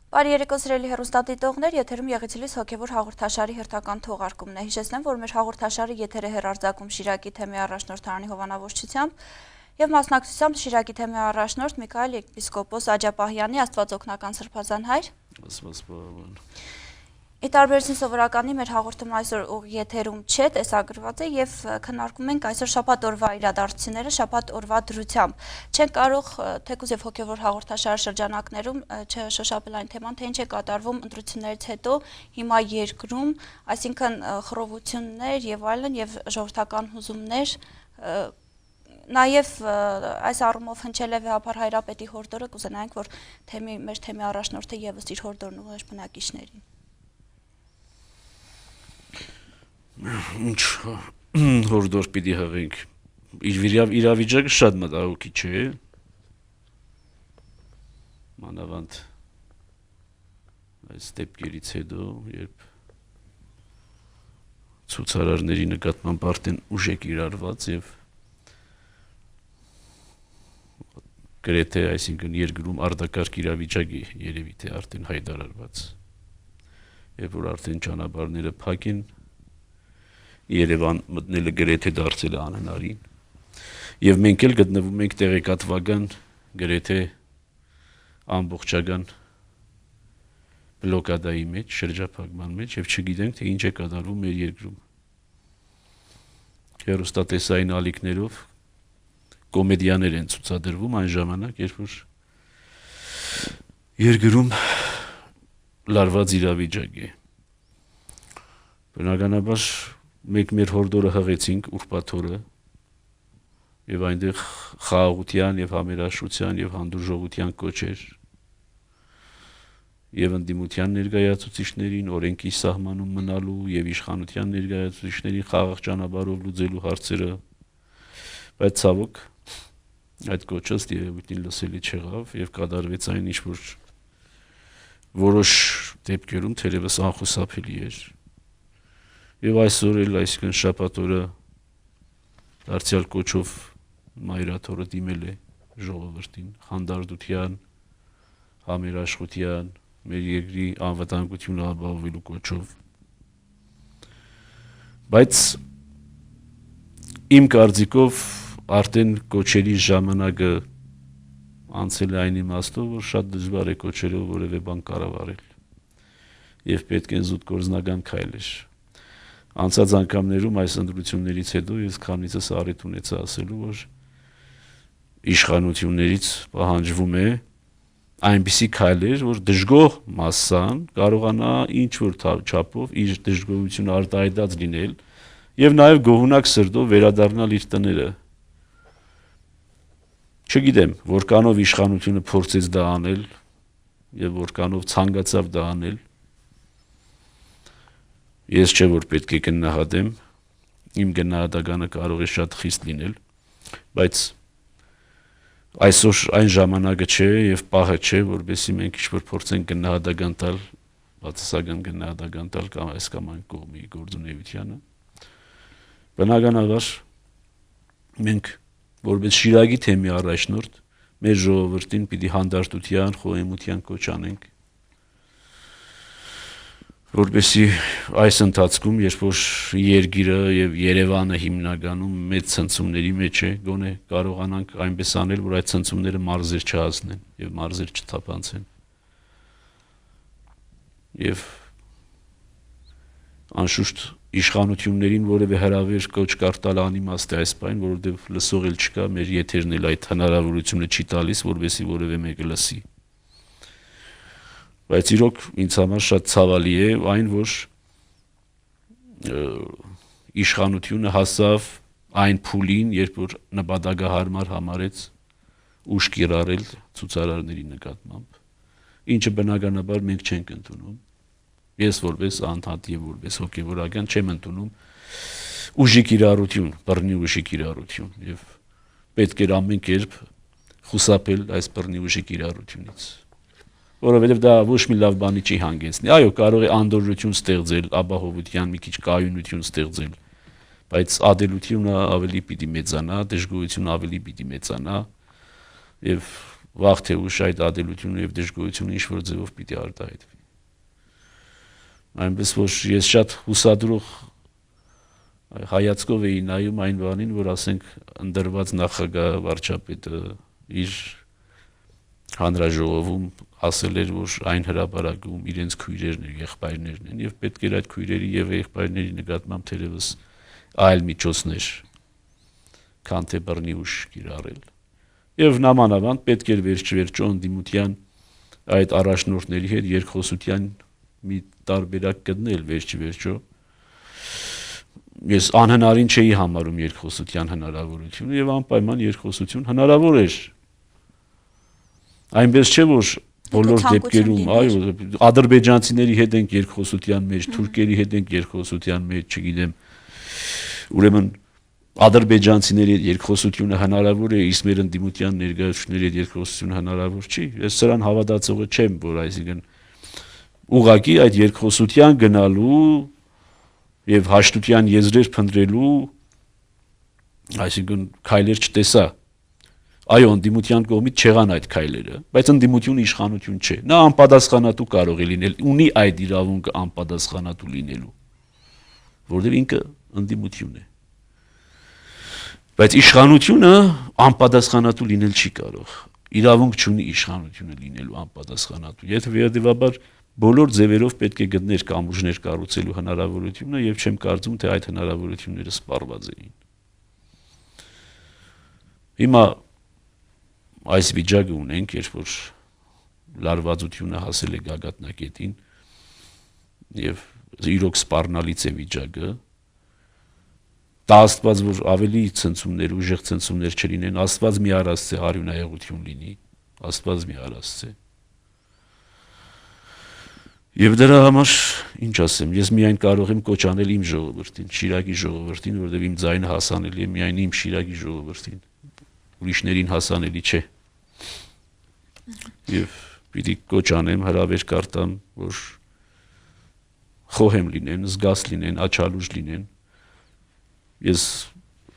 Բարի երեկո սիրելի հեռուստադիտողներ, եթերում Եղեցիլիս հոգևոր հաղորդաշարի հերթական թողարկումն է։ Հիշեցնեմ, որ մեր հաղորդաշարի եթեր է հեռարձակում Շիրակի թեմի առաջնորդ Արանի Հովանավորչությամբ եւ մասնակցությամբ Շիրակի թեմի առաջնորդ Միքայել եպիսկոպոս Աջապահյանի Աստվածօգնական Սրբազան հայր։ Ի տարբերություն սովորականի մեր հաղորդումն այսօր եթերում չէ, տեսագրված է եւ քննարկում ենք այսօր շաբաթ օրվա իրադարձությունները շաբաթ օրվա դրությամբ։ Չենք կարող թեկուզ եւ հոգեվոր հաղորդաշար շրջանակներում չշոշափել այն թեման, թե ինչ է կատարվում ընտրություններից հետո հիմա երկրում, այսինքն խռովություններ եւ այլն եւ ժողովրդական հուզումներ Նաև այս առումով հնչել է վեհապար հայրապետի հորդորը, կուզենայինք, որ մեր թեմի առաջնորդը եւս իր հորդորն ուղղեր բնակիչներին։ Ինչ հորդոր պիտի հղենք, իրավիճակը շատ մտահոգիչ է, մանավանդ այս դեպքերից հետո, երբ ցուցարարների նկատմամբ արդեն ուժ է կիրառված եւ գրեթե, այսինքն երկրում արտակարգ իրավիճակ է երևի թե արդեն հայտարարված, երբ որ արդեն ճանապարհները փակ են, Երևան մտնելը գրեթե դարձել է անհնարին, եւ մենք էլ գտնվում ենք տեղեկատվական գրեթե ամբողջական բլոկադայի մեջ, շրջափակման մեջ եւ չգիտենք թե ինչ է կատարվում մեր երկրում։ Հեռուստատեսային ալիքներով կոմեդիաներ են ցուցադրվում այն ժամանակ, երբ որ երկրում լարված իրավիճակ է։ Բնականաբար մենք մեր հորդորը հղեցինք ուրբաթ օրը եւ այնտեղ խաղաղության եւ համերաշխության եւ հանդուրժողության կոչեր եւ ընդդիմության ներկայացուցիչներին օրենքի սահմանում մնալու եւ իշխանության ներկայացուցիչներին խաղաղ ճանապարհով լուծելու հարցերը, բայց ցավոք այդ կոչը երևույթին լսելի չեղավ եւ կատարվեց այն ինչ որ որոշ դեպքերում թերևս անխուսափելի էր։ Եվ այսօր էլ, այսինքն շաբաթ օրը դարձյալ կոչով մայրաթորը դիմել է ժողովրդին խանդարդության, համերաշխության, մեր երկրի անվտանգությունը ապահովելու կոչով։ Բայց իմ կարծիքով արդեն կոչերի ժամանակը անցել է այն իմաստով, որ շատ դժվար է կոչերով որևէ բան կառավարել եւ պետք է զուտ գործնական քայլեր։ Անցած անգամներում այս ընտրություններից հետո ես քանիցս առիթ ունեցա ասելու, որ իշխանություններից պահանջվում է այնպիսի քայլեր, որ դժգոհ մասսան կարողանա ինչ որ չափով իր դժգոհությունը արտահայտած լինել եւ նաեւ գոհունակ սրտով վերադառնալ իր տները։ Չգիտեմ, որքանով իշխանությունը փորձեց դա անել եւ որքանով ցանկացավ դա անել։ Ես չէ որ պետք է գնահատեմ, իմ գնահատականը կարող է շատ խիստ լինել, բայց այսօր այն ժամանակը չէ եւ պահը չէ, որովհետեւ մենք ինչ-որ փորձենք գնահատական տալ, բացասական գնահատական տալ կամ այս կամ այն կողմի գործունեությանը։ Բնականաբար մենք որպես Շիրակի թեմի առաջնորդ մեր ժողովրդին պիտի հանդարտության, խոհեմության կոչ անենք, որպեսզի այս ընթացքում, երբ որ երկիրը եւ Երևանը հիմնականում մեծ ցնցումների մեջ է, գոնե կարողանանք այնպես անել, որ այդ ցնցումները մարզեր չհասնեն եւ մարզեր չթափանցեն։ Եվ անշուշտ իշխանություններին որևէ հրավեր կոչ կարտալ անիմաստ է այս բան, որովհետեւ լսող էլ չկա, մեր եթերն էլ այդ հնարավորությունը չի տալիս, որպեսզի որևէ մեկը լսի։ Բայց իրոք ինձ համար շատ ցավալի է այն, որ իշխանությունը հասավ այն փուլին, երբ որ նպատակահարմար համարեց ուժ կիրառել ցուցարարների նկատմամբ, ինչը բնականաբար մենք չենք ընդունում։ Ես որպես անդամ եւ որպես հոգեվորական չեմ ընդունում ուժի կիրառություն, բռնի ուժի կիրառություն եւ պետք է ամեն կերպ խուսափել այս բռնի ուժի կիրառությունից։ Որովհետեւ դա ոչ մի լավ բանի չի հանգեցնի։ Այո, կարող է անդորրություն ստեղծել, ապահովության մի քիչ կայունություն ստեղծել, բայց ադելությունը ավելի պիտի մեծանա, դժգոհությունը ավելի պիտի մեծանա եւ վաղ թե ուշ այդ ադելությունը եւ դժգոհությունը ինչ որ ձևով պիտի արտահայտվի։ Այնպես որ ես շատ հուսադրող հայացքով էի նայում այն բանին, որ ասենք ընդրված նախագահ վարչապետը իր հանրաժողովում ասել էր, որ այն հրապարակում իրենց քույրերն են, եղբայրներն են եւ պետք էր այդ քույրերի եւ եղբայրների նկատմամբ թերևս այլ միջոցներ քան թե բռնի ուժ կիրառել։ Եվ նամանավանդ պետք էր վերջ-վերջո ընդդիմության այդ առաջնորդների հետ երկխոսության մի տարբերակ գտնել վերջ-վերջո։ Ես անհնարին չէի համարում երկխոսության հնարավորությունը եւ անպայման երկխոսություն հնարավոր էր։ Այնպես չէ որ բոլոր դեպքերում, այո, ադրբեջանցիների հետ ենք երկխոսության մեջ, թուրքերի հետ ենք երկխոսության մեջ, չգիտեմ, ուրեմն ադրբեջանցիների հետ երկխոսությունը հնարավոր է, իսկ մեր ընդդիմության ներկայացուցիչների հետ երկխոսությունը հնարավոր չի։ Ես սրան հավատացողը չեմ, որ այսինքն ուղղակի այդ երկխոսության գնալու եւ հաշտության եզրեր փնտրելու այսինքն քայլեր չտեսա։ Այո, ընդդիմության կողմից չեղան այդ քայլերը, բայց ընդդիմությունը իշխանություն չէ։ Նա անպատասխանատու կարող է լինել, ունի այդ իրավունքը անպատասխանատու լինելու, որովհետեւ ինքը ընդդիմություն է։ Բայց իշխանությունը անպատասխանատու լինել չի կարող։ Իրավունք չունի իշխանությունը լինելու անպատասխանատու։ Եթե վերադեպաբար բոլոր ձևերով պետք է գտներ կամուրջներ կառուցելու հնարավորությունը եւ չեմ կարծում թե այդ հնարավորությունները սպառված էին։ Հիմա այս վիճակը ունենք, երբ որ լարվածությունը հասել է գագաթնակետին եւ իրոք սպառնալից է վիճակը, դա Աստված որ ավելի ցնցումներ, ուժեղ ցնցումներ չլինեն, Աստված մի արածե արյունահեղություն լինի, Աստված մի արածե։ Եվ դրա համար ինչ ասեմ, ես միայն կարող եմ կոչ անել իմ ժողովրդին, Շիրակի ժողովրդին, որովհետեւ իմ ձայնը հասանելի է միայն իմ Շիրակի ժողովրդին, ուրիշներին հասանելի չէ։ Եվ պիտի կոչ անեմ, հրավեր կարտամ, որ խոհեմ լինեն, զգաս լինեն, աչալուժ լինեն։ Ես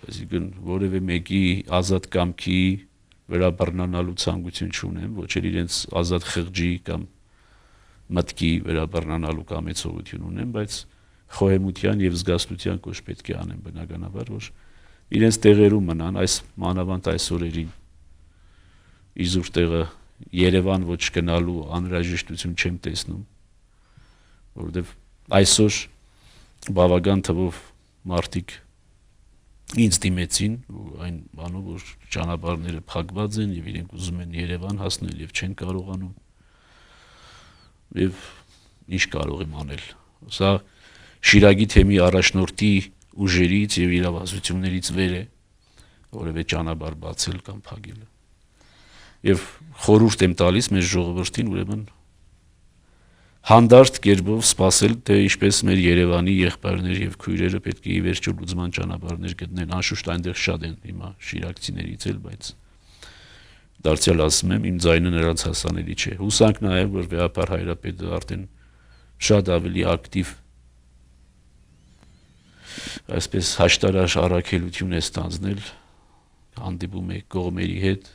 այսինքն որևէ մեկի ազատ կամքի վրա բռնանալու ցանկություն չունեմ, ոչ էլ իրենց ազատ խղճի կամ մտքի վրա բռնանալու կամեցողություն ունեմ, բայց խոհեմության եւ զգաստության կոչ պետք է անեմ բնականաբար, որ իրենց տեղերում մնան, այս մանավանդ այս օրերին իզուր տեղը Երևան ոչ գնալու անհրաժեշտություն չեմ տեսնում, որովհետեւ այսօր բավական թվով մարդիկ ինձ դիմեցին այն բանով, որ ճանապարհները փակված են եւ իրենք ուզում են Երևան հասնել եւ չեն կարողանում։ Եվ ինչ կարող եմ անել։ Սա Շիրակի թեմի առաջնորդի ուժերից եւ իրավասություններից վեր է որևէ ճանապարհ բացել կամ փակել։ Եվ խորհուրդ եմ տալիս մեր ժողովրդին ուրեմն հանդարտ կերպով սпасել, թե ինչպես մեր Երևանի եղբայրներ եւ քույրերը պետք է ի վերջո լուծման ճանապարհներ գտնեն, անշուշտ այնտեղ շատ են հիմա շիրակցիներից էլ, բայց դարձյալ ասում եմ, իմ ձայնը նրանց հասանելի չէ։ Հուսանք նաեւ, որ Վեհապար Հայրապետը արդեն շատ ավելի ակտիվ այսպես հաշտարաշ առաքելություն է ստանձնել, հանդիպում է կողմերի հետ։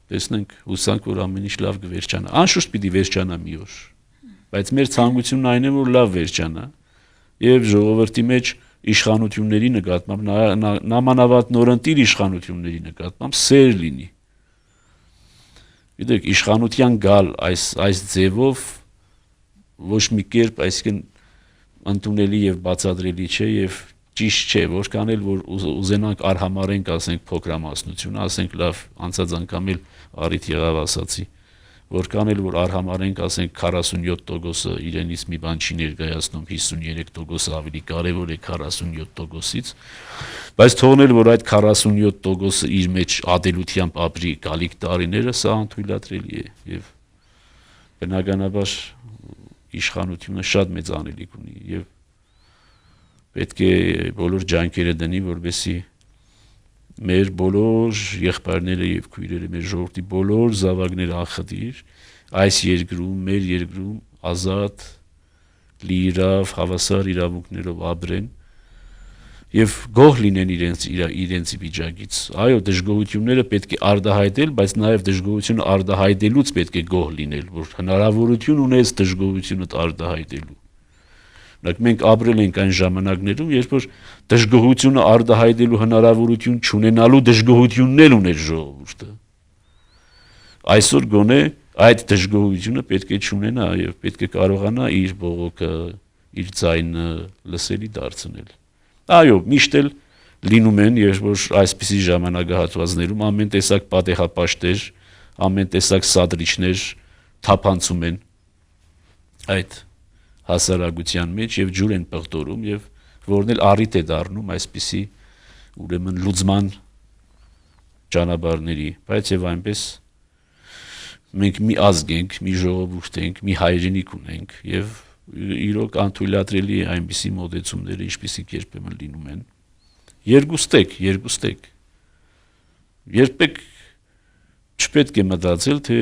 Տեսնենք, հուսանք, որ ամեն ինչ լավ կվերջանա։ Անշուշտ պիտի վերջանա մի օր, բայց մեր ցանկությունն այն է, որ լավ վերջանա եւ ժողովրդի մեջ իշխանությունների նկատմամբ նամանավանդ նորընտիր իշխանությունների նկատմամբ սեր լինի։ Գիտեք, իշխանության գալ այս ձևով ոչ մի կերպ, այսինքն ընդունելի եւ բացատրելի չէ եւ ճիշտ չէ, որքան էլ որ ուզենանք արհամարենք, ասենք փոքրամասնությունը, ասենք լավ, անցած անգամ էլ առիթ եղավ ասացի, որքան էլ որ արհամարենք, ասենք 47%-ը իրենից մի բան չի ներկայացնում, 53%-ը ավելի կարևոր է 47%-ից, բայց թողնել որ այդ 47%-ը իր մեջ ադելությամբ ապրի գալիք տարիները, սա անթույլատրելի է եւ բնականաբար իշխանությունը շատ մեծ անելիք ունի եւ պետք է բոլոր ջանքերը դնի, որպեսզի մեր բոլոր եղբայրները եւ քույրերը, մեր ժողովրդի բոլոր զավակները անխտիր այս երկրում, մեր երկրում ազատ, լիիրավ, հավասար իրավունքներով ապրեն եւ գոհ լինեն իրենց վիճակից։ Այո, դժգոհությունները պետք է արտահայտել, բայց նաեւ դժգոհությունը արտահայտելուց պետք է գոհ լինել, որ հնարավորություն ունես դժգոհությունը արտահայտելու։ Օրինակ մենք ապրել ենք այն ժամանակներում, երբ որ դժգոհությունը արտահայտելու հնարավորություն չունենալու դժգոհությունն էլ ուներ ժողովուրդը։ Այսօր գոնե այդ դժգոհությունը պետք է չունենա եւ պետք է կարողանա իր բողոքը, իր ձայնը լսելի դարձնել։ Այո, միշտ էլ լինում են, երբ որ այսպիսի ժամանակահատվածներում ամեն տեսակ պատեհապաշտեր, ամեն տեսակ սադրիչներ թափանցում են այդ հասարակության մեջ եւ ջուր են պղտորում եւ որն էլ առիթ է դառնում այսպիսի ուրեմն լուծման ճանապարհների, բայց եւ այնպես մենք մի ազգ ենք, մի ժողովուրդ ենք, մի հայրենիք ունենք եւ իրոք անթույլատրելի է այնպիսի մոտեցումները, ինչպիսիք երբեմն լինում են։ Երկուստեք։ Երբեք չպետք է մտածել, թե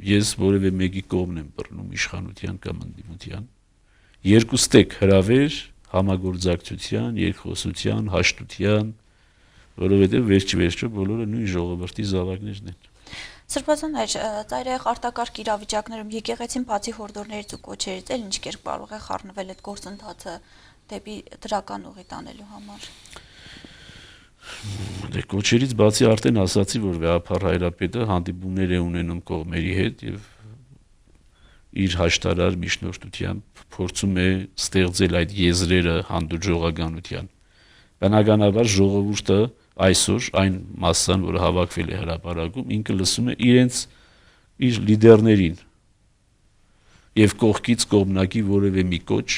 ես որևէ մեկի կողմն եմ բռնում իշխանության կամ ընդդիմության։ Երկուստեք հրավեր, համագործակցության, երկխոսության, հաշտության, որովհետեւ վերջ-վերջո բոլորը նույն ժողովրդի զավակներն են։ Սրբազան հայր, ծայրահեղ արտակարգ իրավիճակներում եկեղեցին բացի հորդորներից ու կոչերից էլ ինչ կերպ կարող է խառնվել այդ գործընթացը դեպի դրական ուղի տանելու համար։ Դե կոչերից բացի արդեն ասացի, որ վեհափառ հայրապետը հանդիպումներ է ունենում կողմերի հետ եւ իր հաշտարար միջնորդությամբ փորձում է ստեղծել այդ եզրերը հանդուրժողականության։ Բնականաբար ժողովուրդը այսօր այն մասսան, որը հավաքվել է հրապարակում, ինքը լսում է իր լիդերներին եւ կողքից կողմնակի որևէ մի կոչ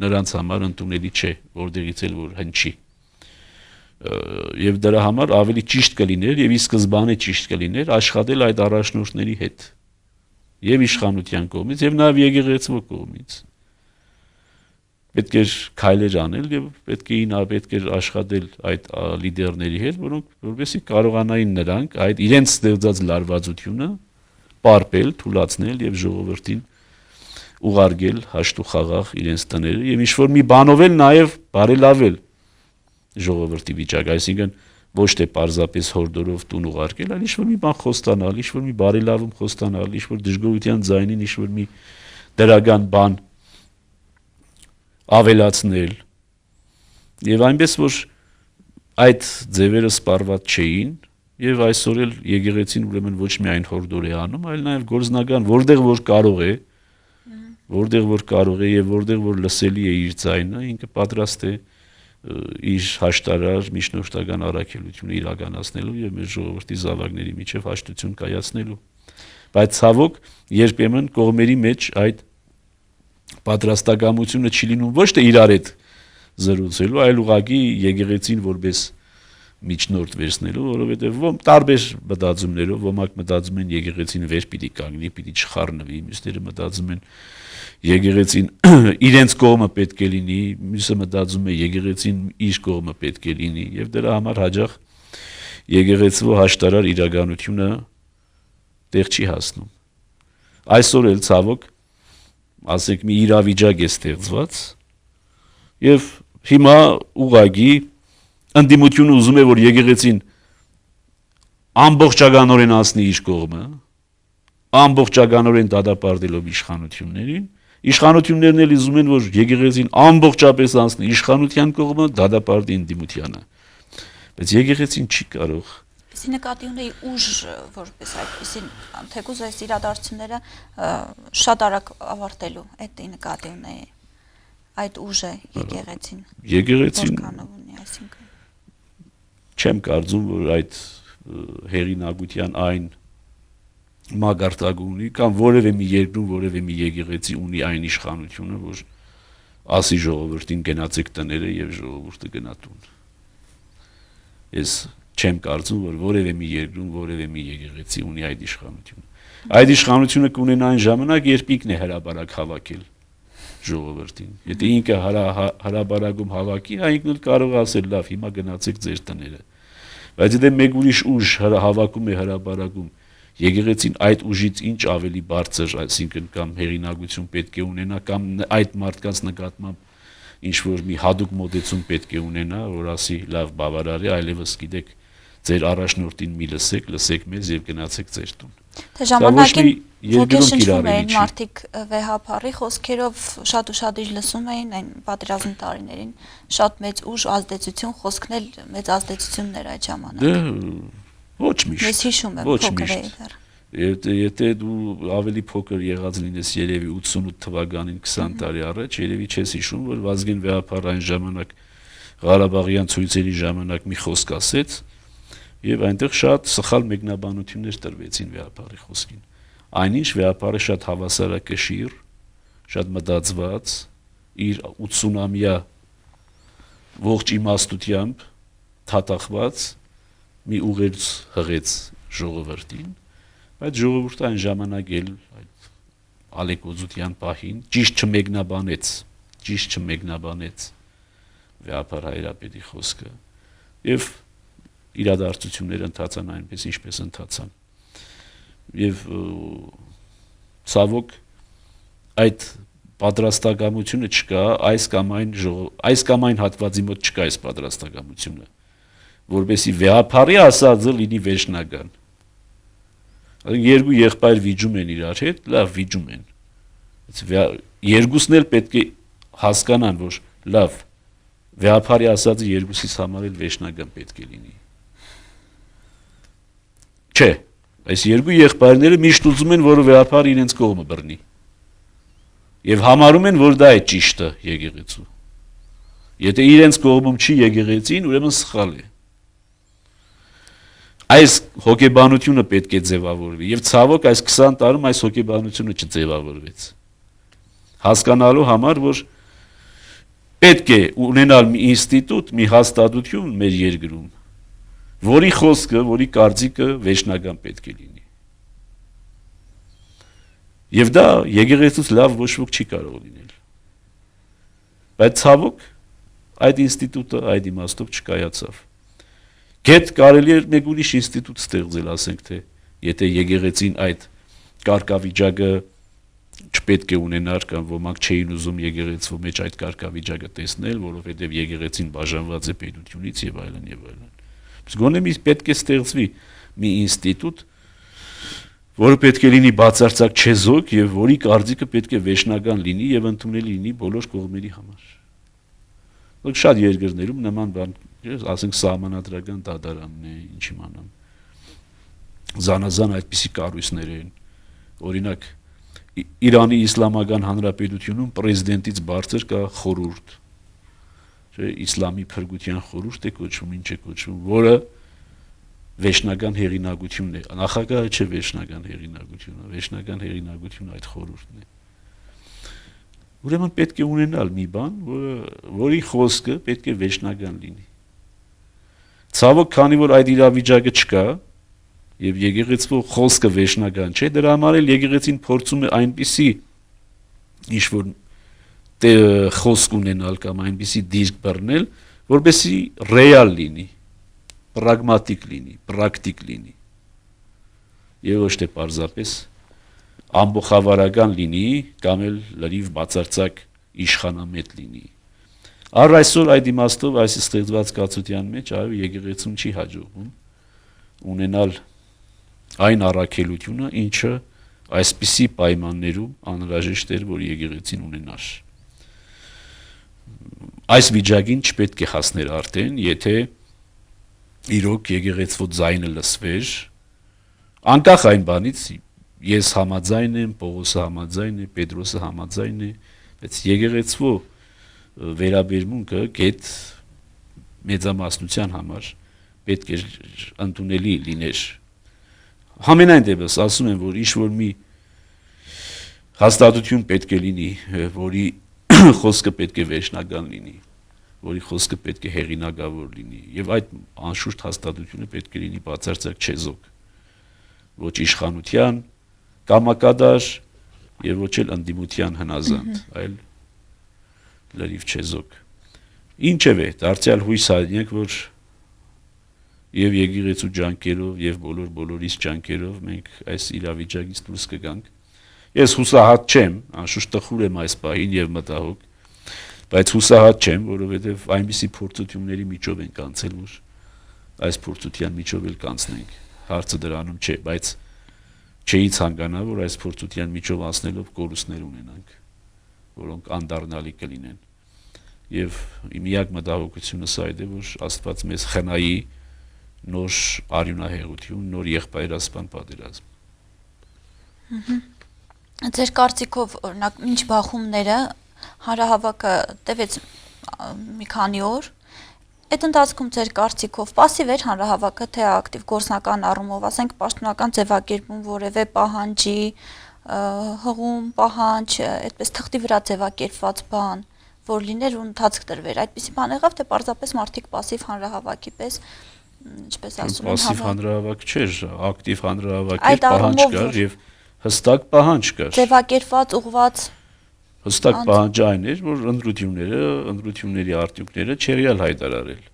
նրանց համար ընդունելի չէ, որտեղից էլ որ հնչի։ Եվ դրա համար ավելի ճիշտ կլիներ եւ ի սկզբանե ճիշտ կլիներ աշխատել այդ առաջնորդների հետ եւ իշխանության կողմից եւ նաեւ եկեղեցու կողմից։ Պետք է քայլեր անել եւ պետք է աշխատել այդ լիդերների հետ, որոնք որովհետեւ կարողանային նրանք այդ իրենց ստեղծած լարվածությունը պարպել, թուլացնել եւ ժողովրդին ուղարկել հաշտ ու խաղաղ իրենց տները եւ ինչ որ մի բանով էլ նաեւ բարելավել ժողովրդի վիճակը, այսինքն ոչ թե պարզապես հորդորով տուն ուղարկել, այլ ինչ որ մի բան խոստանալ, ինչ որ մի բարելավում խոստանալ, ինչ որ դժգոհության ձայնին ինչ որ մի դրական բան ավելացնել եւ այնպես որ այդ ձևերը սպառված չէին եւ այսօր էլ եկեղեցին ուրեմն ոչ միայն հորդոր է անում, այլ նաեւ գործնական որտեղ որ կարող է եւ որտեղ որ լսելի է իր ձայնը, ինքը պատրաստ է իր հաշտարար միջնորդական առաքելությունը իրականացնելու եւ մեր ժողովրդի զավակների միջև հաշտություն կայացնելու։ Բայց ցավոք երբեմն կողմերի մեջ այդ պատրաստակամությունը չի լինում ոչ թե իրար հետ զրուցելու, այլ ուղղակի եկեղեցին որպես միջնորդ վերցնելու, որովհետեւ տարբեր մտածումներով ոմանք մտածում են եկեղեցին վեր պիտի կանգնի, պիտի չխառնվի, մյուսները մտածում են եկեղեցին իրենց կողմը պետք է լինի, մյուսը մտածում է եկեղեցին իր կողմը պետք է լինի եւ դրա համար հաջող եկեղեցու հաշտարար իրականությունը տեղ չի հասնում։ Այսօր էլ ցավոք ասենք մի իրավիճակ է ստեղծված եւ հիմա ուղղակի ընդդիմությունը ուզում է որ եկեղեցին ամբողջականորեն ասնի իր կողմը, ամբողջականորեն դատապարտելով իշխանություններին, իշխանություններն էլ ուզում են որ եկեղեցին ամբողջապես ասնի իշխանության կողմը, դատապարտի ընդդիմությանը։ Բայց եկեղեցին չի կարող Իսկ նկատի ունեի ուժ որպես այդպեսին թեկուզ այս իրադարձությունները շատ արագ ավարտելու այդ նկատի ունեի այդ ուժը եկեղեցին որքանով ունի այսինքն չեմ կարծում որ այդ հեղինակության այն մագարտակ ունի կամ որևէ մի երկրում որևէ մի եկեղեցի ունի այն իշխանությունը որ ասի ժողովրդին գնացեք տները եւ ժողովուրդը գնա տուն ես չեմ կարծում որ որևէ մի երկրում որևէ մի եկեղեցի ունի այդ իշխանությունը այդ իշխանությունը կունենա այն ժամանակ երբ ինքն է հրաբարակ հավաքել ժողովրդին եթե ինքը հրաբարակում հավաքի այնքն էլ կարող է ասել լավ հիմա գնացեք ձեր տները բայց եթե մեկ ուրիշ ուժ հավաքում է հրաբարակում եկեղեցին այդ ուժից ինչ ավելի բարձր այսինքն կամ հեղինակություն պետք է ունենա կամ այդ մարդկանց նկատմամբ ինչ որ մի հadoop մոտեցում պետք է ունենա, որ ասի լավ բավարար է, այլևս գիտեք ձեր առաջնորդին մի լսեք մեզ եւ գնացեք ձեր տուն։ Թե ժամանակին ոգեշնչվում կիրառելի էին չի։ մարդիկ վեհապարի խոսքերով շատ ուշադիր լսում էին այն պատերազմի տարիներին, շատ մեծ ուժ ազդեցություն, խոսքն էլ մեծ ազդեցություններ այդ ժամանակ։ Դե ոչ միշտ։ Ես հիշում եմ Ոչ փոքր էի միշտ։ դեռ։ Եթե դու ավելի փոքր եղած լինես երևի 88 թվականին 20 տարի առաջ, երևի չես հիշում, որ Վազգեն Վեհապարը այն ժամանակ Ղարաբաղյան ցույցերի ժամանակ մի խոսք ասեց եւ այնտեղ շատ սխալ մեկնաբանություններ տրվեցին Վեհապարի խոսքին։ Այնինչ Վեհապարը շատ հավասարակշիռ, շատ մտածված, իր 80-ամյա ողջ իմաստությամբ թաթախված մի ուղերձ հղեց ժողովրդին, բայց ժողովուրդը այն ժամանակ էլ այդ ալեկոծության պահին ճիշտ չմեկնաբանեց Վեհապար Հայրապետի խոսքը եւ իրադարձությունները ընթացան այնպես ինչպես ընթացան եւ ցավոք այդ պատրաստակամությունը չկա այս կամ այն հատվածի մոտ չկա այս պատրաստակամությունը որովհետեւ Վեհապարի ասածը լինի վերջնական երկու եղբայր վիճում են իրար հետ լավ վիճում են երկուսն էլ պետք է հասկանան որ լավ Վեհապարի ասածը երկուսից համար էլ վերջնական պետք է լինի չէ այս երկու եղբայրները միշտ ուզում են որ Վեհապարը իրենց կողմը բռնի եւ համարում են որ դա է ճիշտը եկեղեցու եթե իրենց կողմում չի եկեղեցին ուրեմն սխալ է այս հոգեբանությունը պետք է ձևավորվի եւ ցավոք այս 20 տարում այս հոգեբանությունը չձևավորվեց հասկանալու համար որ պետք է ունենալ մի ինստիտուտ մի հաստատություն մեր երկրում որի խոսքը որի կարծիքը վերջնական պետք է լինի եւ դա եկեղեցուց լավ ոչ ոք չի կարող լինել բայց ցավոք այդ ինստիտուտը այդ իմաստով չկայացավ Գետ կարելի է մեկ ուրիշ ինստիտուտ ստեղծել, ասենք թե, եթե եկեղեցին այդ կարգավիճակը չպետք է ունենար կամ ոմանք չէին ուզում եկեղեցու մեջ այդ կարգավիճակը տեսնել, որովհետև եկեղեցին բաժանված է պետությունից եւ այլն եւ այլն։ Իսկ գոնե մի պետք է ստեղծվի մի ինստիտուտ, որը պետք է լինի բացարձակ չեզոք եւ որի կարծիքը պետք է վերջնական լինի եւ ընդունելի լինի բոլոր կողմերի համար։ Ոք շատ երկրներում նման բան ասենք սահմանադրական դատարանն է, ինչ իմանամ։ Զանազան այդպիսի կառույցներ են։ Օրինակ Իրանի Իսլամական Հանրապետությունում պրեզիդենտից բարձր կա խորհուրդ։ Չէ, իսլամի փրկության խորհուրդ է կոչվում, ինչ է կոչվում, որը վերջնական հեղինակությունն է։ Նախագահը չէ վերջնական հեղինակությունը, վերջնական հեղինակությունը այդ խորհուրդն է։ Ուրեմն պետք է ունենալ մի բան, որի խոսքը պետք է վերջնական լինի։ Ցավոք, քանի որ այդ իրավիճակը չկա, եւ եկեղեցու խոսքը վերջնական չէ, դրա համար էլ եկեղեցին փորձում է այնպիսի ինչ որ խոսք ունենալ կամ այնպիսի դիրք բռնել, որպեսզի ռեալ լինի, պրագմատիկ լինի, պրակտիկ լինի։ Եվ ոչ թե պարզապես ամբողջավարական լինի կամ էլ լրիվ բացարձակ իշխանամետ լինի։ Առ այսօր այդ իմաստով այս ստեղծված կացության մեջ այո եկեղեցուն չի հաջողվում ունենալ այն առաքելությունը, ինչը այսպիսի պայմաններում անհրաժեշտ էր, որ եկեղեցին ունենար։ Այս վիճակին չպետք է հասներ արդեն, եթե իրոք եկեղեցու ձայնը լսվեր, անկախ այն բանից ես համաձայն եմ, Պողոսը համաձայն է, Պետրոսը համաձայն է, բայց եկեղեցու վերաբերմունքը գետ մեծամասնության համար պետք է ընդունելի լիներ։ Համենայն դեպս ասում եմ, որ ինչ-որ մի հաստատություն պետք է լինի, որի խոսքը պետք է վերջնական լինի, որի խոսքը պետք է հեղինակավոր լինի, եւ այդ անշուշտ հաստատությունը պետք է լինի բացարձակ չեզոք, ոչ իշխանության կամակադար եւ ոչ էլ ընդդիմության հնազանդ, այլ լրիվ չեզոք։ Ինչևէ, դարձյալ հույս հայտնենք, որ եւ եկեղեցու ջանքերով եւ բոլորիս ջանքերով մենք այս իրավիճակից դուրս կգանք։ Ես հուսահատ չեմ, անշուշտ տխուր եմ այս պահին եւ մտահոգ, Բայց հուսահատ չեմ, որովհետև այնպիսի փորձությունների միջով ենք անցել, որ այս փորձության միջով էլ կանցնենք։ Հարցը դրանում չէ, բայց չէի ցանկանա, որ այս փորձության միջով անցնելով կորուստներ ունենանք, որոնք անդառնալի կլինեն։ Եվ միակ մտահոգությունը սա է, որ Աստված մեզ խնայի նոր արյունահեղություն, նոր եղբայրասպան պատերազմ։ Ձեր կարծիքով օրինակ ինչ բախումները հանրահավաքը տևեց մի քանի օր, այդ ընթացքում ձեր կարծիքով պասիվ էր հանրահավաքը, թե ակտիվ գործնական առումով, ասենք պաշտոնական ձևակերպում որևէ պահանջի, հղում պահանջ, այդպես թղթի վրա ձևակերպված բան, որ լիներ ու ընթացք տրվեր, այդպիսի բան եղավ, թե պարզապես մարդիկ պասիվ հանրահավաքի պես, ինչպես ասում են, պասիվ հանրահավաք չէր, ակտիվ հանրահավաք էր, պահանջ կար եւ հստակ պահանջ կար։ Ձևակերպված, ուղղված հստակ պահանջը այն էր, որ ընտրությունների արդյունքները չեղյալ հայտարարել։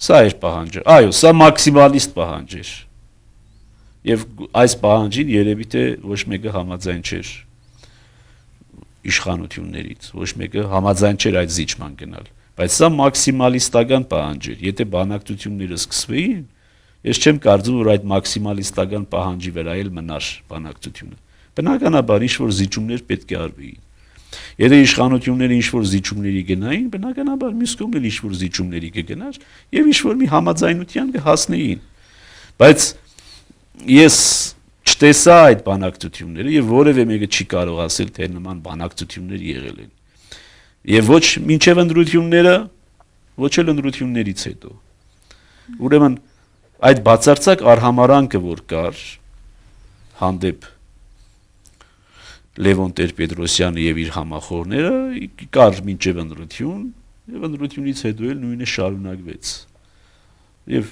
Սա էր պահանջը։ Այո, սա մաքսիմալիստ պահանջ էր։ Եվ այս պահանջին երևի թե ոչ մեկը համաձայն չէր իշխանություններից, ոչ մեկը համաձայն չէր այդ զիջման գնալ։ Բայց սա մաքսիմալիստական պահանջ էր։ Եթե բանակցությունները սկսվեին, ես չեմ կարծում, որ այդ մաքսիմալիստական պահանջի վրա էլ մնար բանակցությունը։ Բնականաբար ինչ-որ զիջումներ պետք է արվեին։ Եթե իշխանությունները ինչ-որ զիջումների գնային, բնականաբար մյուս կողմն էլ ինչ-որ զիջումների կգնար եւ ինչ-որ մի համաձայնության կհասնեին։ Բայց ես չտեսա այդ բանակցությունները եւ որևէ մեկը չի կարող ասել, թե նման բանակցություններ եղել են։ Եվ ոչ մինչեւ ընտրությունները, ոչ էլ ընտրություններից հետո։ Ուրեմն այդ բացարձակ արհամարանքը, որ կար հանդեպ Լևոն Տեր-Պետրոսյանը եւ իր համախոհները, կար մինչեւ ընտրություն, եւ ընտրությունից հետո էլ նույնը շարունակվեց։ Եվ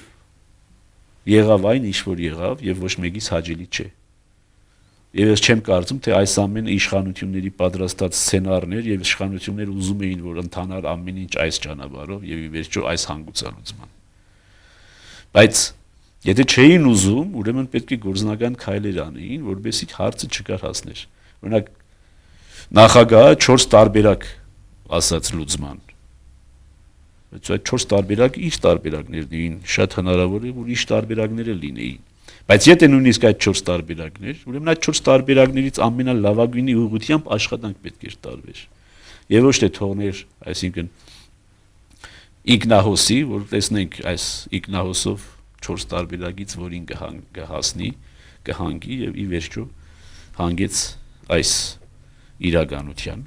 եղավ այն, ինչ որ եղավ, եւ ոչ մեկից հաճելի չէ։ Եվ ես չեմ կարծում, թե այս ամենը իշխանությունների պատրաստած սցենարներ եւ իշխանությունները ուզում էին, որ ընթանար ամեն ինչ այս ճանապարհով եւ ի վերջո այս հանգուցալուծման։ Բայց եթե չէին ուզում, ուրեմն պետք է գործնական քայլեր անեին, որովհետեւ հարցը չկարհասներ։ Օրինակ նախագահը 4 տարբերակ ասաց լուծման։ Բայց այդ 4 տարբերակը ինչ տարբերակներն էին, շատ հնարավոր է, որ ինչ տարբերակները լինեին։ Բայց եթե նույնիսկ այդ 4 տարբերակներ, ուրեմն այդ 4 տարբերակներից ամենալավագույնի ուղղությամբ աշխատանք պետք էր տարվեր։ Եվ ոչ թե թողներ, այսինքն Իգնահոսի, որ տեսնենք այս Իգնահոսով 4 տարբերակից որին կհասնի, կհանգի եւ ի վերջո հանգեց այս իրականության։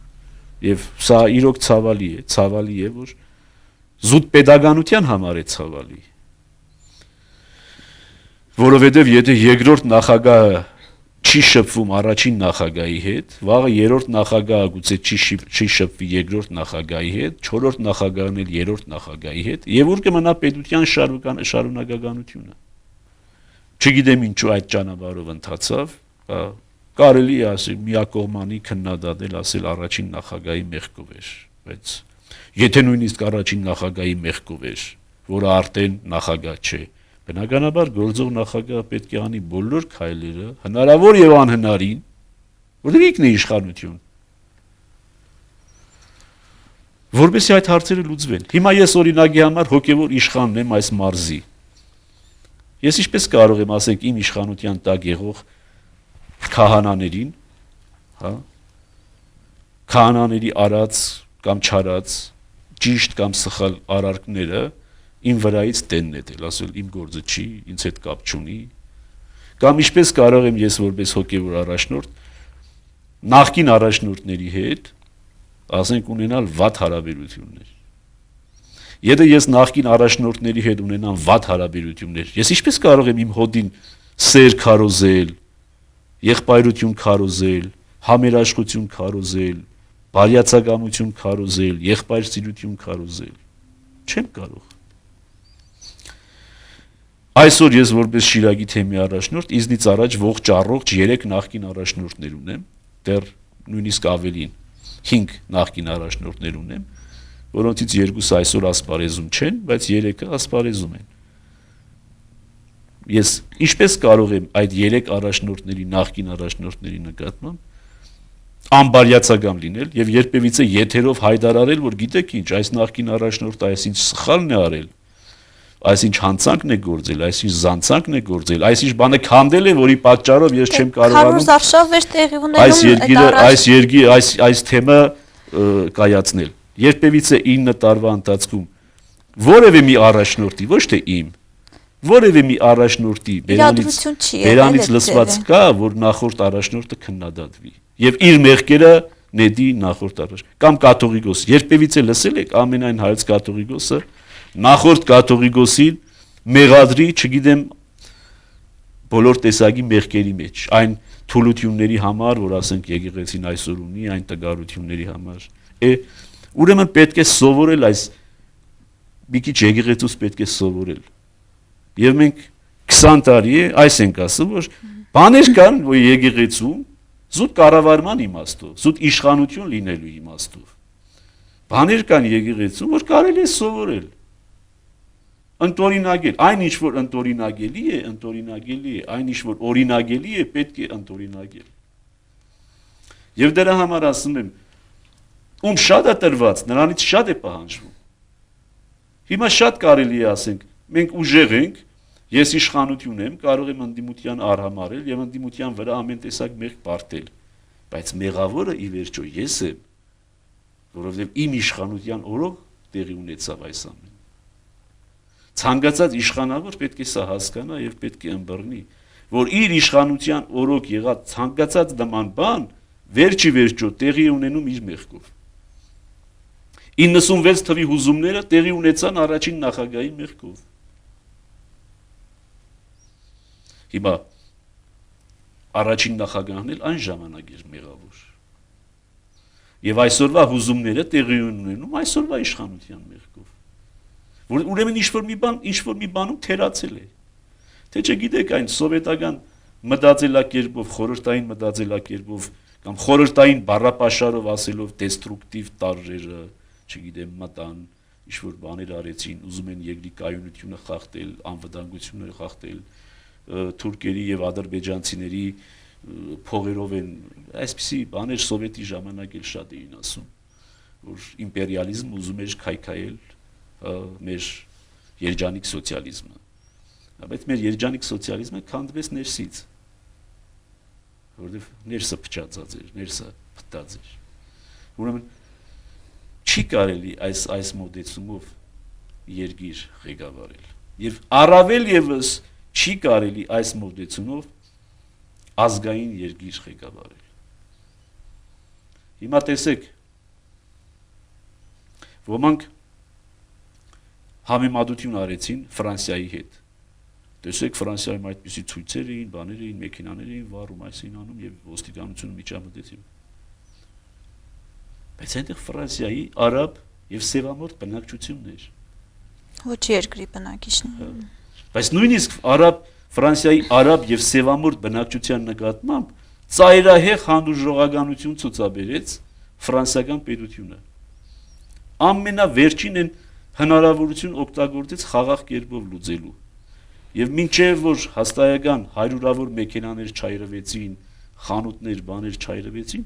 Եվ սա իրոք ցավալի է, որ զուտ pedagogian համար է ցավալի։ Որովհետև եթե երկրորդ նախագահը չի շփվում առաջին նախագահի հետ, վաղը երրորդ նախագահը գուցե չի շփվի երկրորդ նախագահի հետ, չորրորդ նախագահն էլ երրորդ նախագահի հետ, եւ ուր կմնա պետության շարունակականությունը։ Չգիտեմ ինչու այդ ճանապարհով ընթացավ, կարելի է ասել միակողմանի քննադատել, ասել առաջին նախագահի մեղքով էր, բայց եթե նույնիսկ առաջին նախագահի մեղքով էր, որը արդեն նախագահ չէ, բնականաբար գործող նախագահը պետք է անի բոլոր քայլերը, հնարավոր եւ անհնարին, որտեղ ինքն է իշխանություն, որովհետեւ այդ հարցերը լուծվեն։ Հիմա ես օրինակի համար հոգեվոր իշխանն եմ այս մարզի։ Ես ինչպես կարող եմ ասենք իմ իշխանության տակ եղող քահանաներին, հա, քահանաների արած կամ չարած, ճիշտ կամ սխալ արարքները իմ վրայից դեն նետել, ասել իմ գործը չի, ինձ հետ կապ չունի, կամ ինչպես կարող եմ ես որպես հոգևոր առաջնորդ նախկին առաջնորդների հետ, ասենք ունենալ վատ հարաբերություններ։ Եթե ես նախկին առաջնորդների հետ ունենամ վատ հարաբերություններ, ես ինչպես կարող եմ իմ հոդին սեր քարոզել, եղբայրություն քարոզել, համերաշխություն քարոզել, բարյացակամություն քարոզել, եղբայրսիրություն քարոզել։ Չեմ կարող։ Այսօր ես որպես Շիրակի թեմի առաջնորդ իզնից առաջ ողջ առողջ 3 նախկին առաջնորդներ ունեմ, դեռ նույնիսկ ավելին 5 նախկին առաջնորդներ ունեմ, որոնցից 2-ը այսօր ասպարեզում չեն, բայց 3-ը ասպարեզում են։ Ես ինչպես կարող եմ այդ 3 առաջնորդների, նախկին առաջնորդների նկատմամբ անբարյացակամ լինել եւ երբևիցե եթերով հայտարարել, որ գիտեք ինչ, այս նախկին առաջնորդը այսինչ սխալն է արել, այսինչ հանցանքն է գործել, այսինչ զանցանքն է գործել, այսինչ բանը քանդել է, որի պատճառով ես չեմ կարողանում քարոզարշավ էր տեղի ունենում այս թեմը կայացնել։ Երբևիցե 9 տարվա ընթացքում որևէ մի առաջնորդի, ոչ թե իմ, որևէ մի առաջնորդի բերանից լսված կա, որ նախորդ առաջնորդը քննադատվի եւ իր մեղքերը նետի նախորդ առաջնորդ կամ կաթողիկոս, երբևիցե լսել եք ամենայն հայոց կաթողիկոսը նախորդ կաթողիկոսին մեղադրի, չգիտեմ, բոլոր տեսակի մեղքերի մեջ, այն թուլությունների համար, որ ասենք եկեղեցին այսօր ունի, այն տգարությունների համար։ Ուրեմն պետք է սովորել այս մի քիչ եկեղեցուց պետք է սովորել։ Եվ մենք 20 տարի է այս ենք ասում, որ բաներ կան, որ եկեղեցում զուտ կառավարման իմաստով, զուտ իշխանություն լինելու իմաստով։ Բաներ կան եկեղեցում, որ կարելի է սովորել։ Ընտորինակել, այն ինչ որ ընտորինակելի է, այն ինչ որ օրինագելի է, պետք է ընտորինակել։ Եվ դրա համար ասում եմ, ում շատ է տրված, նրանից շատ է պահանջվում։ Հիմա շատ կարելի է ասենք, մենք ուժեղ ենք, ես իշխանություն եմ, կարող եմ ընդդիմության արհամարել եւ ընդդիմության վրա ամեն տեսակ մեղք բարդել, բայց մեղավորը ի վերջո ես եմ, որովհետեւ իմ իշխանության օրոք տեղի ունեցավ այս ամենը։ Ցանկացած իշխանավոր պետք է սա հասկանա եւ պետք է ըմբռնի, որ իր իշխանության օրոք եղած ցանկացած նման բան վերջի վերջո տեղի ունենում իր մեղքով։ 96 թվի հուզումները տեղի ունեցան առաջին նախագահի մեղքով։ Հիմա առաջին նախագահն էլ այն ժամանակ էր մեղավոր։ Եվ այսօրվա հուզումները տեղի ունենում այսօրվա իշխանության մեղքով։ Որ ուրեմն ինչ որ մի բանում թերացել է։ Թե չգիտեք այն սովետական մտածելակերպով, խորհրդային մտածելակերպով կամ խորհրդային բառապաշարով ասելով դեստրուկտիվ տարրերը, չգիտեմ, մտան, ինչ որ բաներ արեցին, ուզում են երկրի կայունությունը խախտել, անվտանգությունները խախտել, թուրքերի եւ ադրբեջանցիների փողերով են, այսպիսի բաներ սովետի ժամանակ էլ շատ էին ասում, որ իմպերիալիզմը ուզում էր քայքայել մեր երջանիկ սոցիալիզմը, բայց մեր երջանիկ սոցիալիզմը քանդվեց ներսից, որովհետեւ ներսը փչացած էր, ներսը փտած էր, ուրեմն չի կարելի այս մոդեցումով երկիր ղեկավարել եւ առավել եւս չի կարելի այս մոդեցումով ազգային երկիր ղեկավարել։ Հիմա տեսեք, ոմանք համեմատություն արեցին Ֆրանսիայի հետ։ Տեսեք Ֆրանսիայում այդպիսի ցույցեր էին, բաներ էին, մեքենաներ էին վառում, այսին անում եւ ոստիկանությունը միջամտեցին։ Բայց այնտեղ Ֆրանսիայի արաբ եւ սևամորթ բնակչությունն էր։ Ոչ երկրի բնակիչներ։ Բայց նույնիսկ Ֆրանսիայի արաբ եւ սևամորթ բնակչության նկատմամբ ծայրահեղ հանդուրժողականություն ցուցաբերեց ֆրանսիական պետությունը։ Ամենավերջին են հնարավորություն օգտագործեց խաղաղ կերպով լուծելու։ Եվ մինչև որ հաստայական հարյուրավոր մեքենաներ չայրվեցին, խանութներ, բաներ չայրվեցին,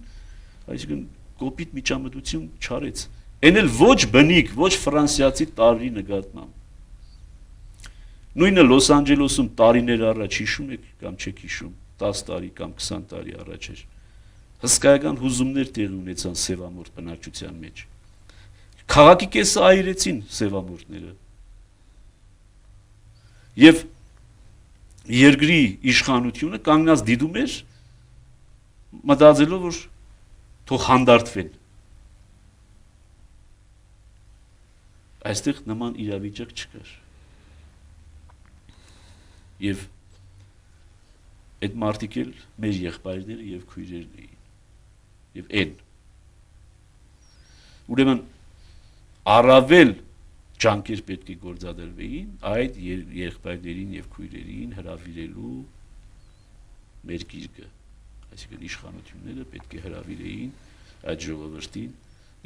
այսինքն կոպիտ միջամտություն չարեց։ Այն էլ ոչ բնիկ, ոչ ֆրանսիացի տարրի նկատմամբ։ Նույնը Լոս Անջելեսում տարիներ առաջ հիշում եք կամ չեք հիշում, 10 տարի կամ 20 տարի առաջ էր։ Հսկայական հուզումներ տեղի ունեցան սևամորթ բնակչության մեջ։ Քաղաքի կեսը այրեցին սևամորթները։ Եվ երկրի իշխանությունը կանգնած դիտում էր, մտածելով, որ թող հանդարտվեն։ Այստեղ նման իրավիճակ չկար։ Եվ այդ մարդիկ էլ մեր եղբայրները եւ քույրերն էին։ Եվ այն։ Ուրեմն առավել ջանքեր պետք է գործադրվեին այդ եղբայրներին եւ քույրերին հրավիրելու մեր գիրկը, այսինքն իշխանությունները պետք է հրավիրեին այդ ժողովրդին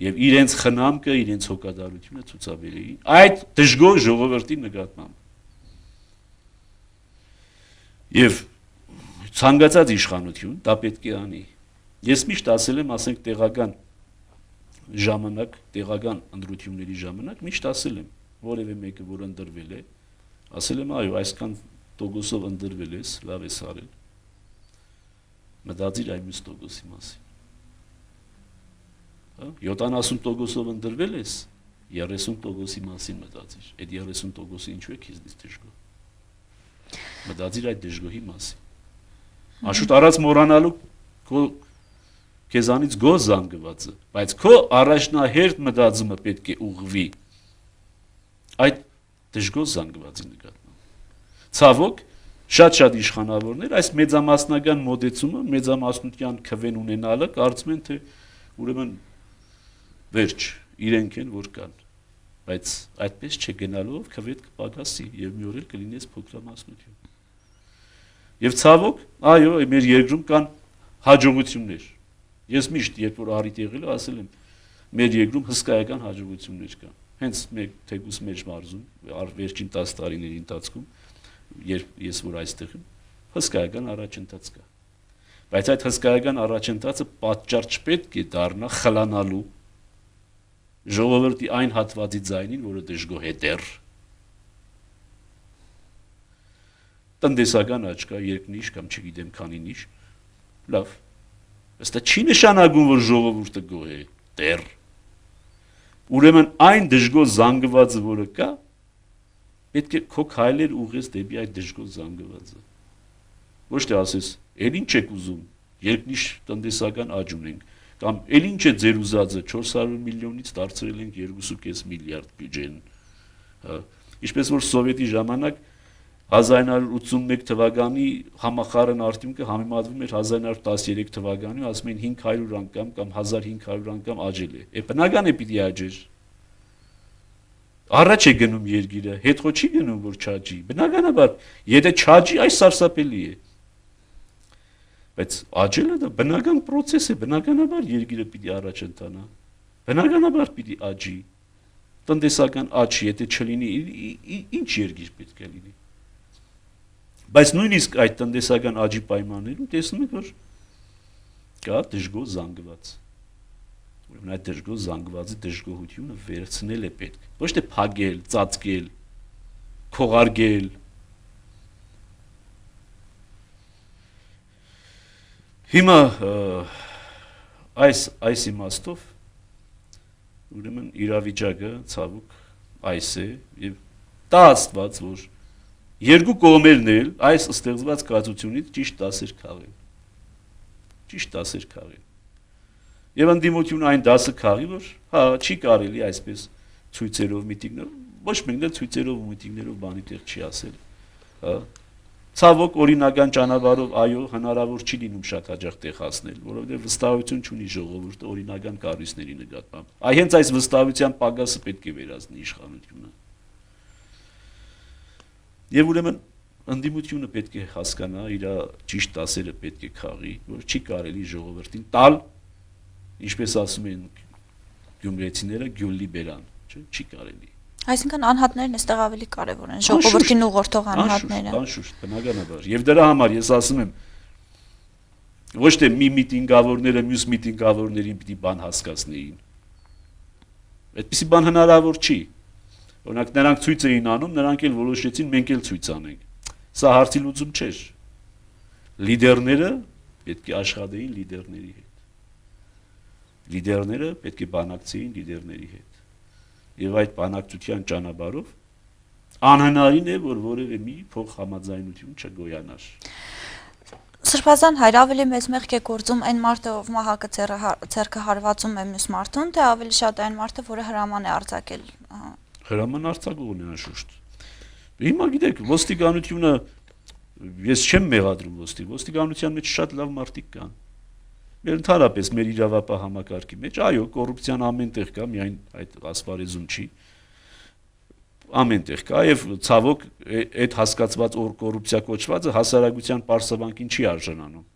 եւ իրենց խնամքը, իրենց հոգատարությունը ցուցաբերեին այդ դժգոհ ժողովրդի նկատմամբ։ Եվ ցանկացած իշխանություն դա պետք է անի, Ես միշտ ասել եմ, ասենք տեղական ժամանակ, տեղական ընտրությունների ժամանակ միշտ ասել եմ, որևէ մեկը որ ընտրվել է, ասել եմ, այո, այսքան տոկոսով ընտրվել ես, լավ ես արել։ Մտածիր այ մյուս տոկոսի մասին։ 70% ընտրվել ես, 30%-ի մասին մտածիր։ Այդ 30%-ը ինչու է քեզնից դժգոհ։ Մտածիր այդ դժգոհի մասին։ Աշուտ առած մոռանալու քո քեզանից գոհ զանգվածը, բայց քո առաջնահերթ մտածումը պետք է ուղղվի այդ դժգոհ զանգվածի նկատմամբ։ Ցավոք, շատ իշխանավորներ այս մեծամասնական մոդեցումը, մեծամասնության քվեն ունենալը կարծում են, թե ուրեմն վերջ, իրենք են որ կան, բայց այդպես չգնալով քվեդ կպակասի եւ մի օր էլ կլինես փոքրամասնություն։ Եվ ցավոք, այո, մեր երկրում կան հաջողություններ։ Ես միշտ երբ որ առիթ եղել եմ, ասել եմ, մեր երկրում հսկայական հաջողություններ կան։ Հենց մեկ թեկուս մեր մարզում, վերջին 10 տարիների ընթացքում, երբ ես որ այստեղ եմ, հսկայական առաջընթաց կա։ Բայց այդ հսկայական առաջընթացը պատճառ չպետք է դառնա խլանալու ժողովրդի այն հատվածի ձայնին, որը դժգոհ է դեռ։ Տնտեսական աճ կա, երկնիշ կամ չգիտեմ քանի նիշ, լավ։ Ըստ չի նշանակում, որ ժողովուրդը գոհ է դեռ։ Ուրեմն այն դժգոհ զանգվածը, որը կա, պետք է քո քայլեր ուղղես դեպի այդ դժգոհ զանգվածը։ Ոչ թե ասես, «Էլ ինչ եք ուզում, երկնիշ տնտեսական աճ ունենք», կամ «Էլ ինչ է ձեր ուզածը, 400 միլիոնից դարձրել ենք 2.5 միլիարդ բյուջեն»։ Ինչպես որ սովետի ժամանակ 1981 թվականի համախառն արդյունքը համեմատվում էր 1913 թվականի, ասում են 500 անգամ կամ 1500 անգամ աճել է։ Բնական է պիտի աճեր։ Առաջ է գնում երկիրը, հետո չի գնում, որ չաճի։ Բնականաբար, եթե չաճի, այս սարսափելի է։ Բայց աճելը դա բնական process է, բնականաբար երկիրը պիտի առաջ ընթանա։ Բնականաբար պիտի աճի։ Տնտեսական աճ, եթե չլինի, ինչ երկիր պետք է լինի։ Բայց նույնիսկ այդ տնտեսական աճի պայմաններում տեսնում եք, որ կա դժգոհ զանգված։ Ուրեմն այդ դժգոհ զանգվածի դժգոհությունը վերցնել է պետք։ Ոչ թե փագել, ծածկել, քողարկել։ Հիմա այս իմաստով ուրեմն իրավիճակը ցավոք այս է եւ տա Աստված, որ երկու կողմերն էլ այս ստեղծված կացությունից ճիշտ դասեր քաղեն։ Ճիշտ դասեր քաղեն։ Եվ ընդդիմությունը այն դասը քաղի, որ հա, չի կարելի այսպես ցույցերով, միտինգներով, ոչ մեկն էլ ցույցերով ու միտինգներով բանի տեղ չի ասել, հա։ Ցավոք օրինական ճանապարհով այո, հնարավոր չի լինում շատ հաջող տեղ հասնել, որովհետև վստահություն չունի ժողովուրդը օրինական կառույցների նկատմամբ։ Այ հենց այս վստահության պակասը պետք է վերացնի իշխանությունը։ Եվ ուրեմն ընդդիմությունը պետք է հասկանա, իր ճիշտ դասերը պետք է քաղի, որ չի կարելի ժողովրդին տալ, ինչպես ասում են գյումրեցիները, գյուլի բերան, չի կարելի։ Այսինքն անհատներն այստեղ ավելի կարևոր են, ժողովրդին ուղղորդող անհատները։ Անշուշտ, բնականաբար։ Եվ դրա համար ես ասում եմ, ոչ թե մի միտինգավորները մյուս միտինգավորներին պիտի բան հասկացնեին։ Այդպիսի բան հնարավոր չի։ Օրինակ նրանք ցույց էին անում, նրանք էլ որոշեցին մենք էլ ցույց անենք։ Սա հարցի լուծում չէր։ Լիդերները պետք է աշխատեին լիդերների հետ։ Լիդերները պետք է բանակցեին լիդերների հետ։ Եվ այդ բանակցության ճանապարհով անհնարին է, որ որևէ մի փոխ համաձայնություն չգոյանար։ Սրբազան հայր ավելի մեծ մեղք է գործում այն մարդը, ով մահակը ձեռքը հարվածում է մյուս մարդուն, թե ավելի շատ այն մարդը, որը հրաման է արձակել։ Հրաման արձակողն է անշուշտ։ Հիմա գիտեք, ոստիկանությունը ես չեմ մեղադրում ոստիկանության մեջ շատ լավ մարդիկ կան։ Մեր ընդհանրապես մեր իրավապահ համակարգի մեջ, այո, կոռուպցիան ամեն տեղ կա, միայն այդ ասպարեզում չի։ Ամեն տեղ կա եւ ցավոք այդ հասկացված կոռուպցիա կոչվածը հասարակության պարսավանքին չի արժանանում։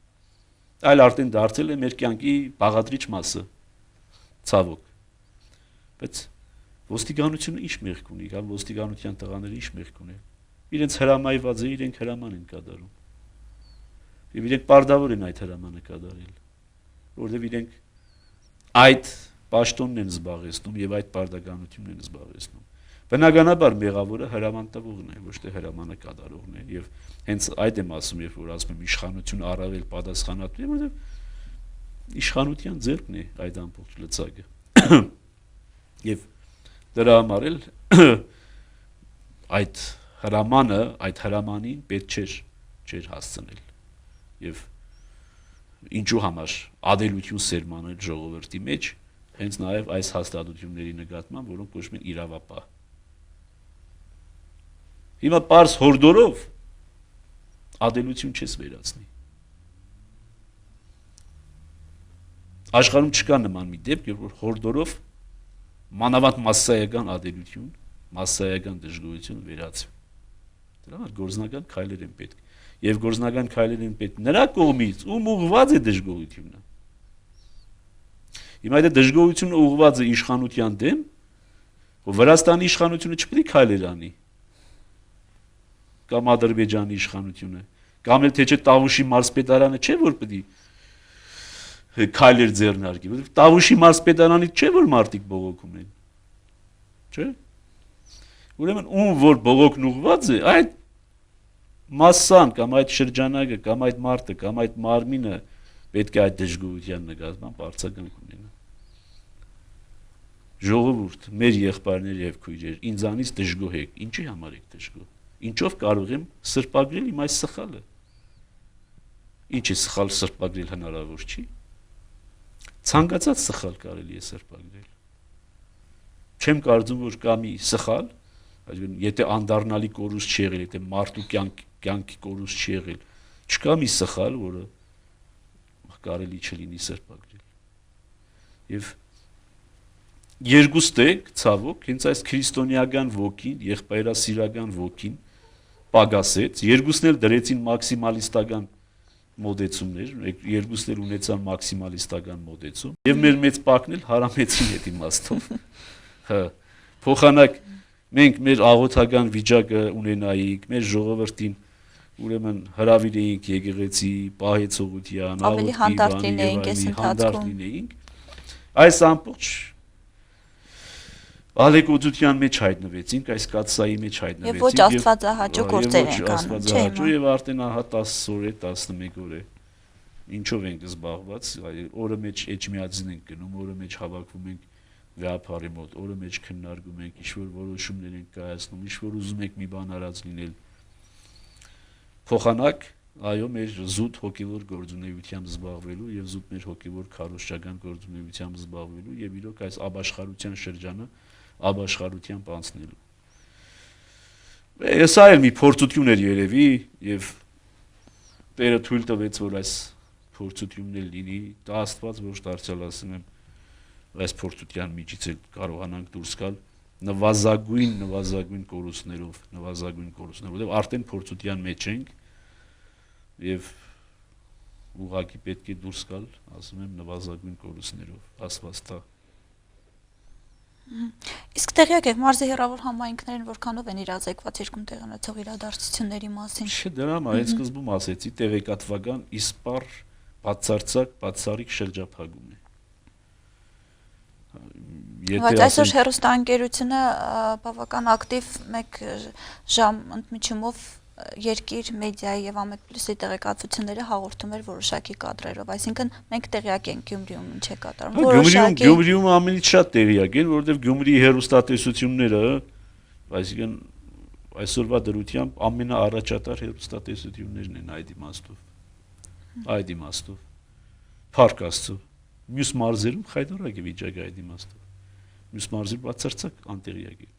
Այլ արդեն դարձել է մեր կյանքի բաղադրիչ մասը։ Ցավոք։ Բայց ոստիկանությունը ինչ մեղք ունի, կամ ոստիկանության տղաները ինչ մեղք ունեն։ Իրենց հրամայված է, իրենք հրաման են կատարում։ Եվ իրենք պարտավոր են այդ հրամանը կատարել։ որովհետև իրենք այդ պաշտոնն են զբաղեցնում եւ այդ պարտականությունն են զբաղեցնում։ Բնականաբար մեղավորը հրաման տվողն է, ոչ թե հրամանը կատարողն է, եւ հենց այդ եմ ասում, երբ որ ասում եմ իշխանությունը առավել պատասխանատու է, որովհետեւ իշխանության ձեռքն է այդ ամբողջ լծակը։ Եվ դրա համար էլ այդ հրամանը, այդ հրամանին պետք չէր հասցնել։ Եվ ինչու համար ադելություն սերմանել ժողովրդի մեջ, հենց նաև այս հաստատությունների նկատմամբ, որոնք կոչվում են իրավապահ։ Հիմա պարզ հորդորով ադելություն չես վերացնի։ Աշխարհում չկա նման մի դեպք, որ հորդորով մանավանդ massայական ադելություն, massայական դժգոհություն վերացվի։ Դրա համար գործնական քայլեր են պետք։ Եվ գործնական քայլեր են պետք նրա կողմից, ում ուղղված է դժգոհությունը։ Հիմա այդ դժգոհությունը ուղղված է իշխանության դեմ, որ Վրաստանի իշխանությունը չպետք է քայլեր անի։ Կամ Ադրբեջանի իշխանությունը, կամ էլ թե չէ Տավուշի մարզպետարանը չէ որ պետք է քայլեր ձեռնարկի, որովհետև Տավուշի մարզպետարանից չէ որ մարդիկ բողոքում են։ Չէ՞։ Ուրեմն ում որ բողոքն ուղղված է, այդ մասսան կամ այդ շրջանակը կամ այդ մարդը կամ այդ մարմինը պետք է այդ դժգոհության նկատմամբ արձագանք ունենա։ Ժողովուրդ, մեր եղբայրներ եւ քույրեր, ինձանից դժգոհ եք, ինչի համար եք դժգոհ։ Ինչով կարող եմ սրբագրել իմ այս սխալը։ Ինչ է սխալ սրբագրել հնարավոր չի։ Ցանկացած սխալ կարելի է սրբագրել։ Չեմ կարծում որ կա մի սխալ, այսինքն եթե անդառնալի կորուստ չի եղել, եթե մարդու կյանքի կորուստ չի եղել, չկա մի սխալ, որը կարելի չլինի սրբագրել։ Եվ երկուստ է ցավոք, հենց այս քրիստոնեական ոգին, եղբայրասիրական ոգին պագասեց, երկուսն էլ դրեցին մաքսիմալիստական մոդեցումներ, երկուսն էլ ունեցան մաքսիմալիստական մոդեցում, եւ մեր մեծ պակն էլ հարամեցին այդ իմաստով։ Հա, փոխանակ մենք մեր աղոթական վիճակը ունենայինք, մեր ժողովրդին ուրեմն հրավիրեինք եկեղեցի, պահեցողության, ավելի հանդարտ լինեինք այս ընթացքում։ Այս ամբողջ ալեկոծության մեջ հայտնվեցինք, այս կաթսայի մեջ հայտնվեցինք։ Եվ ոչ աստվածահաճո գործեր ենք անում, չէ՞։ Եվ արդեն ահա 10 օր է, 11 օր է։ Ինչով ենք զբաղված, օրը մեջ էջմիածին ենք գնում, օրը մեջ հավաքվում ենք վեհապարի մոտ, օրը մեջ քննարկում ենք, ինչ-որ որոշումներ ենք կայացնում, ինչ-որ ուզում ենք մի բան արած լինել։ Փոխանակ, այո, մեր զուտ հոգևոր գործունեությամբ զբաղվելու եւ զուտ մեր հոգևոր քարոզչական գործունեությամբ զբաղվելու եւ իրոք այս աբաշխարության շրջանը աբաշխարությամբ անցնելու։ Սա էլ մի փորձություն էր երևի եւ Տերը թույլ տվեց որ այս փորձությունն էլ լինի, դա Աստված ոչ դարձյալ ասում եմ այս փորձության միջից էլ կարողանանք դուրս գալ նվազագույն կորուստներով, որովհետեւ արդեն փորձության մեջ ենք եւ ուղղակի պետք է դուրս գալ, ասում եմ նվազագույն կորուստներով, Աստված տա։ Իսկ տեղյակ եք մարզի հեռավոր համայնքներն որքանով են իրազեկված երկում տեղի ունեցող իրադարձությունների մասին։ Չէ, դրա համար այս սկզբում ասեցի տեղեկատվական իսպառ բացարձակ շրջափակում է։ Բայց այսօր հեռուստաընկերությունը բավական ակտիվ 1 ժամ ընդմիջումով երկիր մեդիայի եւ Ամեկ+-ի տեղեկատվությունները հաղորդում էր որոշակի կադրերով, այսինքն մենք տեղյակ ենք Գյումրիում ինչ է կատարվում։ Գյումրիում ամենից շատ տեղյակ են, որովհետեւ Գյումրիի հեռուստատեսությունները, այսինքն այսօրվա դրությամբ ամենաառաջատար հեռուստատեսություններն են այդ իմաստով։ Փառք Աստծո։ Մյուս մարզերում խայտարակ է վիճակը այդ իմաստով։ Մյուս մարզերը բացարձակ անտեղյակ են։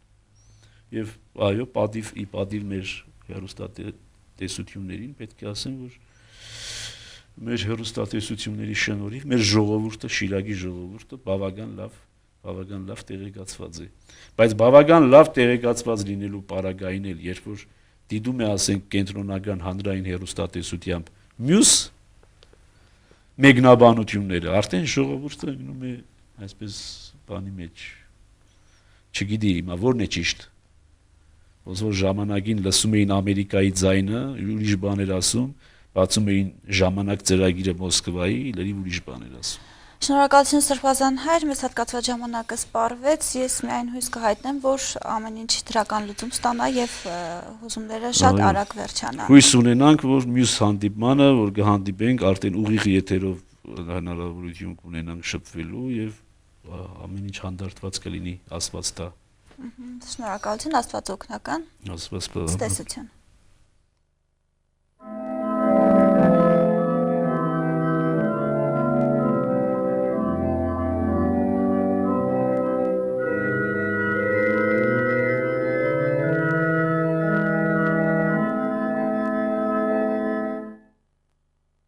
Եվ այո, պատիվ մեր հեռուստատեսություններին պետք է ասեմ, որ մեր հեռուստատեսությունների շնորհիվ մեր ժողովուրդը, Շիրակի ժողովուրդը բավական լավ տեղեկացված է։ Բայց բավական լավ տեղեկացված լինելու պարագային էլ, երբ որ դիտում է, ասենք, կենտրոնական հանրային հեռուստատեսությամբ մյուս մեկնաբանությունները, արդեն ժողովուրդը գնում է այսպես բանի մեջ, չգիտի հիմա որն է ճիշտ, ոնց որ ժամանակին լսում էին Ամերիկայի ձայնը, ուրիշ բաներ ասում, բացում էին ժամանակ ծրագիրը Մոսկվայի, իլերի ուրիշ բաներ ասում։ Շնորհակալություն Սրբազան հայր, մեզ հատկացված ժամանակը սպառվեց, ես միայն հույս կհայտնեմ, որ ամեն ինչ դրական լուծում ստանա եւ հուզումները շատ արագ վերջանան։ Հույս ունենանք, որ մյուս հանդիպմանը, որ կհանդիպենք, արդեն ուղիղ եթերով հնարավորություն կունենանք շփվելու եւ ամեն ինչ հանդարտված կլինի, Աստված տա։ Շնորհակալություն, Աստված օգնական։ Աստված տա։ Ցտեսություն։